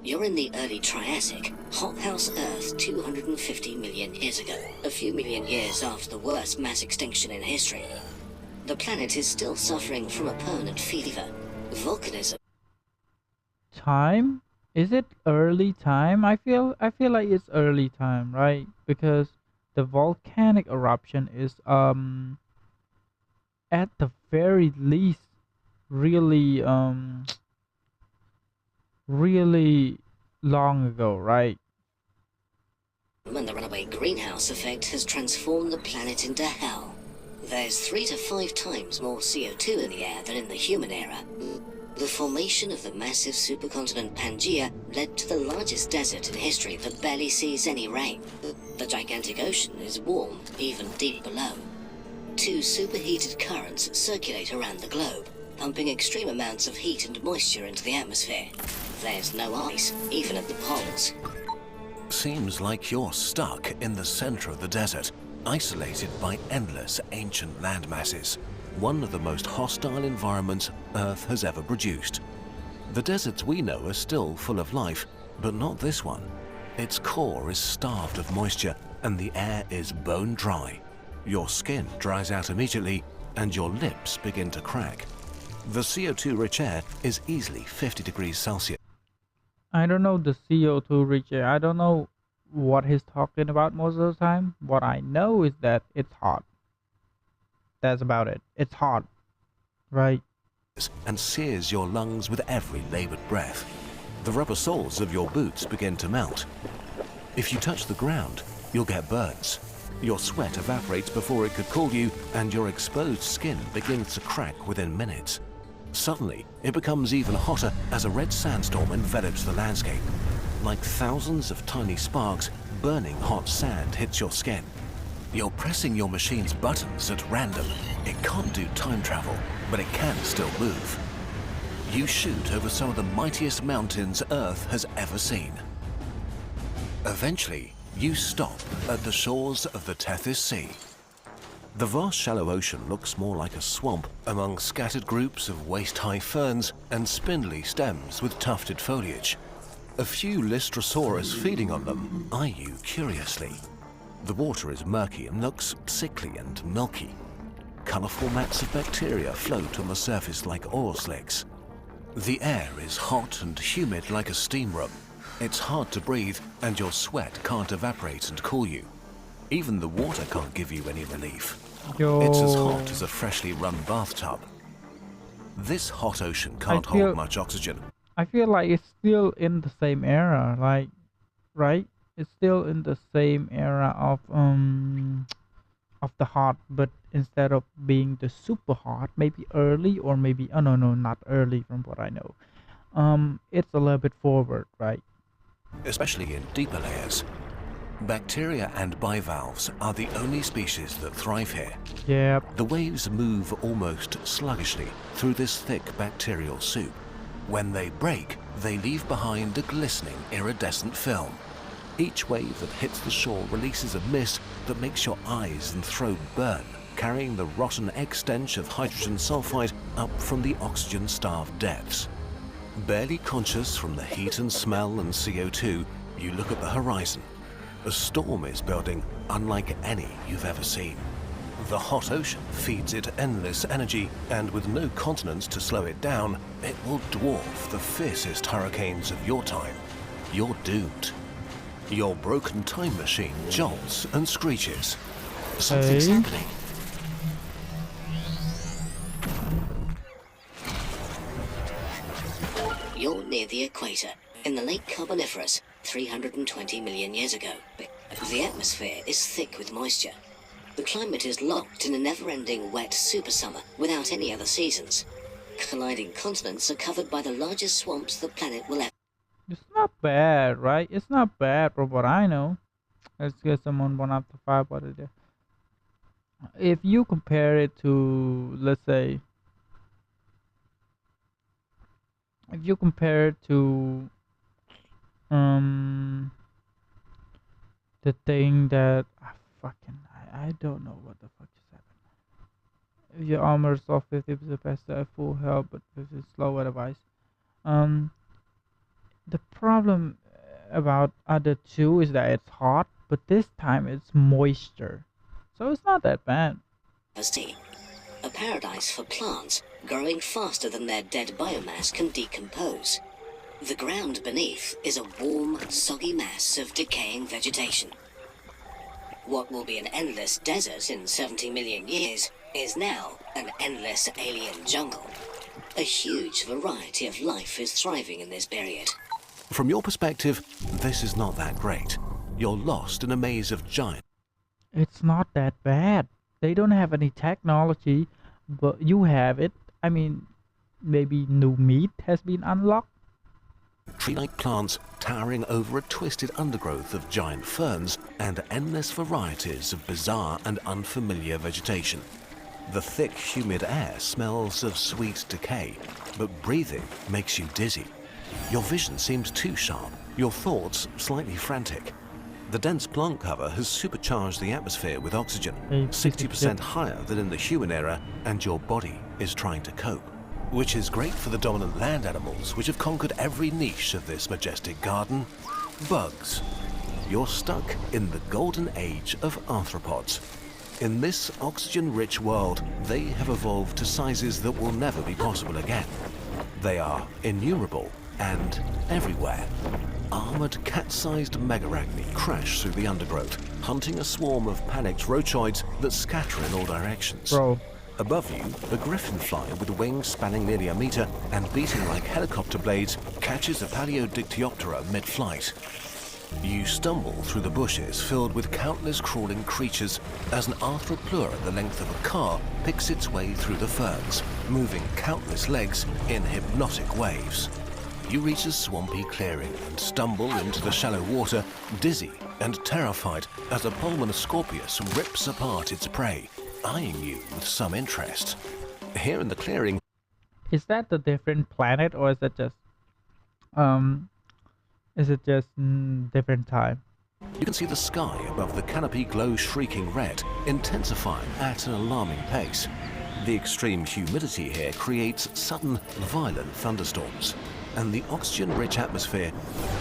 You're in the early Triassic, hothouse Earth 250 million years ago, a few million years after the worst mass extinction in history. The planet is still suffering from a permanent fever, volcanism. Time? Is it early time? I feel like it's early time, right? Because the volcanic eruption is at the very least really really long ago, right? And the runaway greenhouse effect has transformed the planet into hell. There's 3 to 5 times more CO2 in the air than in the human era. The formation of the massive supercontinent Pangaea led to the largest desert in history that barely sees any rain. The gigantic ocean is warm, even deep below. 2 superheated currents circulate around the globe, pumping extreme amounts of heat and moisture into the atmosphere. There's no ice, even at the poles. Seems like you're stuck in the center of the desert, isolated by endless ancient landmasses, one of the most hostile environments Earth has ever produced. The deserts we know are still full of life, but not this one. Its core is starved of moisture and the air is bone dry. Your skin dries out immediately and your lips begin to crack. The CO2-rich air is easily 50 degrees Celsius. I don't know the CO2 rich air. I don't know what he's talking about most of the time. What I know is that it's hot. That's about it. It's hot, right? And sears your lungs with every labored breath. The rubber soles of your boots begin to melt. If you touch the ground, you'll get burns. Your sweat evaporates before it could cool you, and your exposed skin begins to crack within minutes. Suddenly, it becomes even hotter as a red sandstorm envelops the landscape. Like thousands of tiny sparks, burning hot sand hits your skin. You're pressing your machine's buttons at random. It can't do time travel, but it can still move. You shoot over some of the mightiest mountains Earth has ever seen. Eventually, you stop at the shores of the Tethys Sea. The vast shallow ocean looks more like a swamp among scattered groups of waist-high ferns and spindly stems with tufted foliage. A few Lystrosaurus feeding on them eye you curiously. The water is murky and looks sickly and milky. Colourful mats of bacteria float on the surface like oil slicks. The air is hot and humid like a steam room. It's hard to breathe and your sweat can't evaporate and cool you. Even the water can't give you any relief. It's as hot as a freshly run bathtub. This hot ocean can't hold much oxygen. I feel like it's still in the same era, like, right? It's still in the same era of the hot, but instead of being the super hot, maybe early or maybe oh no, not early from what I know. It's a little bit forward, right? Especially in deeper layers. Bacteria and bivalves are the only species that thrive here. Yep. The waves move almost sluggishly through this thick bacterial soup. When they break, they leave behind a glistening iridescent film. Each wave that hits the shore releases a mist that makes your eyes and throat burn, carrying the rotten egg stench of hydrogen sulfide up from the oxygen-starved depths. Barely conscious from the heat and smell and CO2, you look at the horizon. A storm is building unlike any you've ever seen. The hot ocean feeds it endless energy, and with no continents to slow it down, it will dwarf the fiercest hurricanes of your time. You're doomed. Your broken time machine jolts and screeches. Something's happening. You're near the equator, in the late Carboniferous, 320 million years ago. The atmosphere is thick with moisture. The climate is locked in a never-ending wet super summer without any other seasons. Colliding continents are covered by the largest swamps the planet will ever. It's not bad, right? It's not bad from what I know. Let's get someone 1 after 5 what it is. If you compare it to, let's say, if you compare it to um the thing that I don't know what the fuck just happened. If your armor is off 50% faster at full health, but this is slow otherwise. Um, The problem about other two is that it's hot, but this time it's moisture. So it's not that bad. Sea, a paradise for plants growing faster than their dead biomass can decompose. The ground beneath is a warm, soggy mass of decaying vegetation. What will be an endless desert in 70 million years is now an endless alien jungle. A huge variety of life is thriving in this period. From your perspective, this is not that great. You're lost in a maze of giant It's not that bad. They don't have any technology, but you have it. I mean, maybe new meat has been unlocked. tree-like plants towering over a twisted undergrowth of giant ferns and endless varieties of bizarre and unfamiliar vegetation. The thick, humid air smells of sweet decay, but breathing makes you dizzy. Your vision seems too sharp, your thoughts slightly frantic. The dense plant cover has supercharged the atmosphere with oxygen, Hey, 60% higher than in the human era, and your body is trying to cope. Which is great for the dominant land animals, which have conquered every niche of this majestic garden. Bugs. You're stuck in the golden age of arthropods. In this oxygen-rich world, they have evolved to sizes that will never be possible again. They are innumerable and everywhere. Armored cat-sized megarachni crash through the undergrowth, hunting a swarm of panicked rochoids that scatter in all directions. Bro, Above you, a griffin fly with wings spanning nearly a meter and beating like helicopter blades catches a Paleodictyoptera mid-flight. You stumble through the bushes filled with countless crawling creatures as an arthroplura the length of a car picks its way through the ferns, moving countless legs in hypnotic waves. You reach a swampy clearing and stumble into the shallow water, dizzy and terrified as a Pulmonoscorpius rips apart its prey, eyeing you with some interest. Here in the clearing, is that the different planet or um is it just different time? you can see the sky above the canopy glow shrieking red, intensifying at an alarming pace. The extreme humidity here creates sudden, violent thunderstorms, and the oxygen-rich atmosphere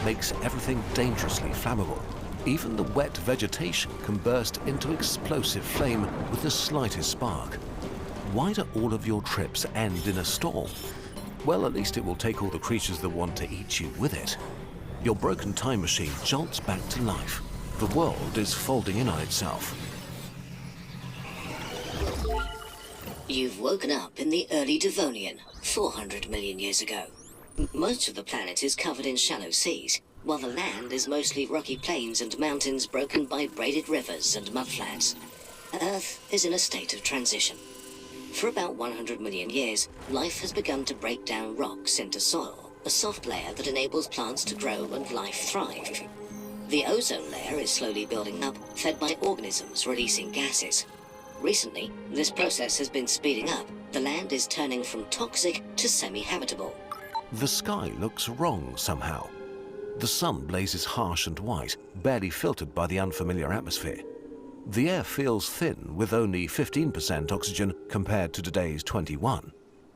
makes everything dangerously flammable. Even the wet vegetation can burst into explosive flame with the slightest spark. Why do all of your trips end in a storm? Well, at least it will take all the creatures that want to eat you with it. Your broken time machine jolts back to life. The world is folding in on itself. You've woken up in the early Devonian, 400 million years ago. Most of the planet is covered in shallow seas, while the land is mostly rocky plains and mountains broken by braided rivers and mudflats. Earth is in a state of transition. For about 100 million years, life has begun to break down rocks into soil, a soft layer that enables plants to grow and life thrive. The ozone layer is slowly building up, fed by organisms releasing gases. Recently, this process has been speeding up. The land is turning from toxic to semi-habitable. The sky looks wrong somehow. The sun blazes harsh and white, barely filtered by the unfamiliar atmosphere. The air feels thin, with only 15% oxygen compared to today's 21.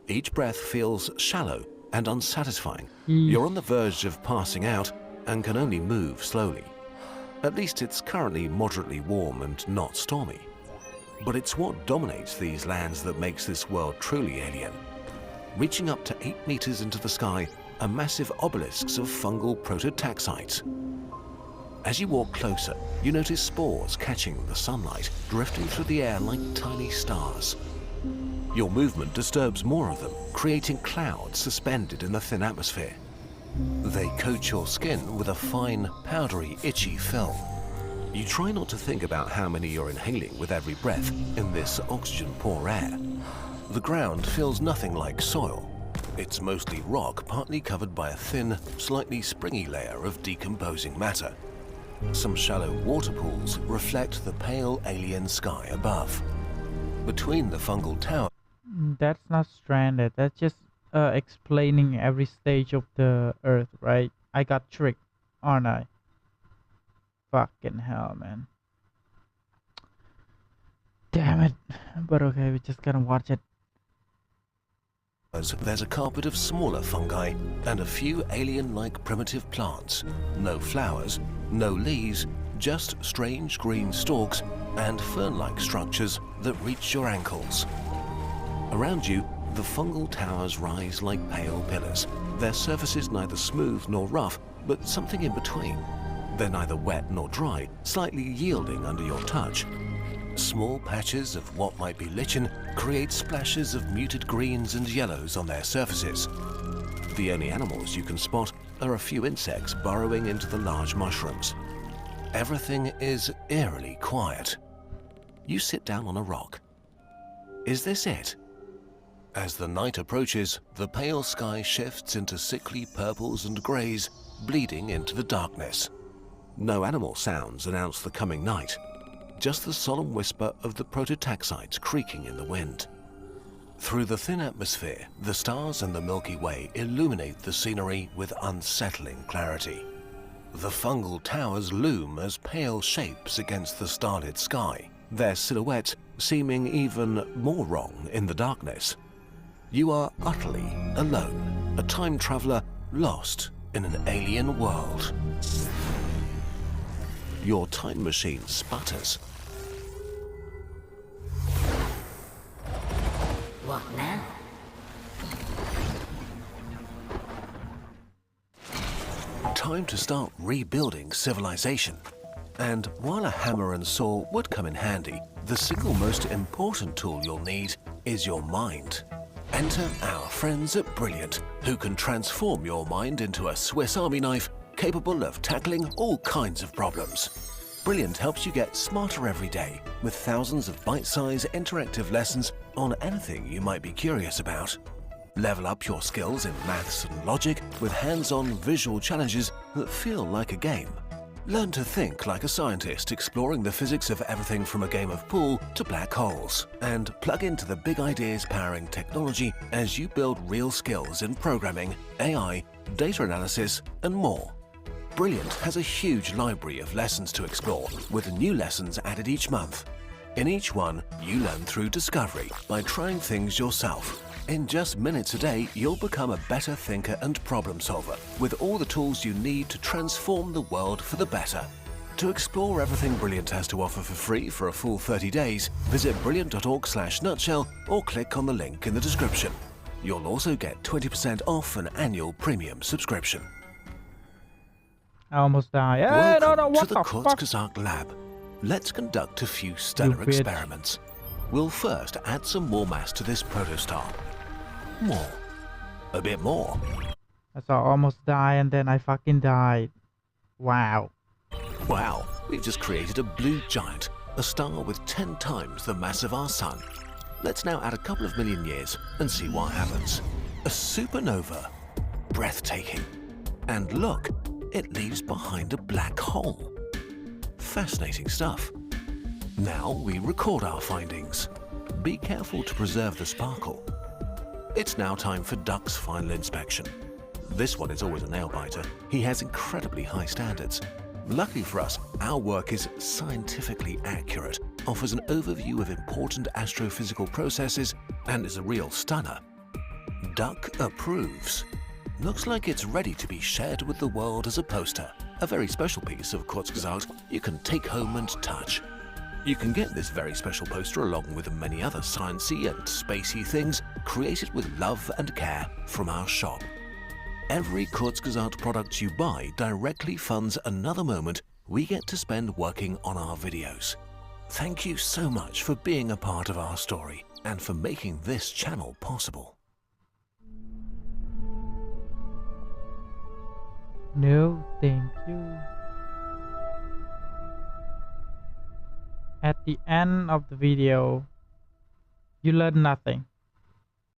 Each breath feels shallow and unsatisfying. You're on the verge of passing out and can only move slowly. At least it's currently moderately warm and not stormy. But it's what dominates these lands that makes this world truly alien. Reaching up to 8 meters into the sky are massive obelisks of fungal prototaxites. As you walk closer, you notice spores catching the sunlight, drifting through the air like tiny stars. Your movement disturbs more of them, creating clouds suspended in the thin atmosphere. They coat your skin with a fine, powdery, itchy film. You try not to think about how many you're inhaling with every breath in this oxygen-poor air. The ground feels nothing like soil. It's mostly rock, partly covered by a thin, slightly springy layer of decomposing matter. Some shallow water pools reflect the pale alien sky above. Between the fungal towers, That's not stranded. That's just explaining every stage of the Earth, right? I got tricked, aren't I? Fucking hell, man. Damn it. But okay, we're just gonna watch it. There's a carpet of smaller fungi and a few alien-like primitive plants. No flowers, no leaves, just strange green stalks and fern-like structures that reach your ankles. Around you, the fungal towers rise like pale pillars. Their surfaces neither smooth nor rough, but something in between. They're neither wet nor dry, slightly yielding under your touch. Small patches of what might be lichen create splashes of muted greens and yellows on their surfaces. The only animals you can spot are a few insects burrowing into the large mushrooms. Everything is eerily quiet. You sit down on a rock. Is this it? As the night approaches, the pale sky shifts into sickly purples and greys, bleeding into the darkness. No animal sounds announce the coming night, just the solemn whisper of the prototaxites creaking in the wind. Through the thin atmosphere, the stars and the Milky Way illuminate the scenery with unsettling clarity. The fungal towers loom as pale shapes against the starlit sky, their silhouettes seeming even more wrong in the darkness. You are utterly alone, a time traveler lost in an alien world. Your time machine sputters. What now? Time to start rebuilding civilization. And while a hammer and saw would come in handy, the single most important tool you'll need is your mind. Enter our friends at Brilliant, who can transform your mind into a Swiss Army knife capable of tackling all kinds of problems. Brilliant helps you get smarter every day with thousands of bite-sized interactive lessons on anything you might be curious about. Level up your skills in maths and logic with hands-on visual challenges that feel like a game. Learn to think like a scientist exploring the physics of everything from a game of pool to black holes. And plug into the big ideas powering technology as you build real skills in programming, AI, data analysis, and more. Brilliant has a huge library of lessons to explore, with new lessons added each month. In each one, you learn through discovery by trying things yourself. In just minutes a day, you'll become a better thinker and problem solver with all the tools you need to transform the world for the better. To explore everything Brilliant has to offer for free for a full 30 days, visit brilliant.org/nutshell or click on the link in the description. You'll also get 20% off an annual premium subscription. I almost died. Hey, no, Welcome what to the the fuck? Kurzgesagt lab. Let's conduct a few stellar bitch. experiments. We'll first add some more mass to this protostar. More. A bit more. I saw almost die and then I fucking died. Wow. Wow, we've just created a blue giant, a star with 10 times the mass of our sun. Let's now add a couple of million years and see what happens. A supernova. Breathtaking. And look, it leaves behind a black hole. Fascinating stuff. Now we record our findings. Be careful to preserve the sparkle. It's now time for Duck's final inspection. This one is always a nail-biter. He has incredibly high standards. Luckily for us, our work is scientifically accurate, offers an overview of important astrophysical processes, and is a real stunner. Duck approves. Looks like it's ready to be shared with the world as a poster. A very special piece of Kurzgesagt you can take home and touch. You can get this very special poster along with many other sciencey and spacey things created with love and care from our shop. Every Kurzgesagt product you buy directly funds another moment we get to spend working on our videos. Thank you so much for being a part of our story and for making this channel possible. No, thank you. At the end of the video, you learn nothing.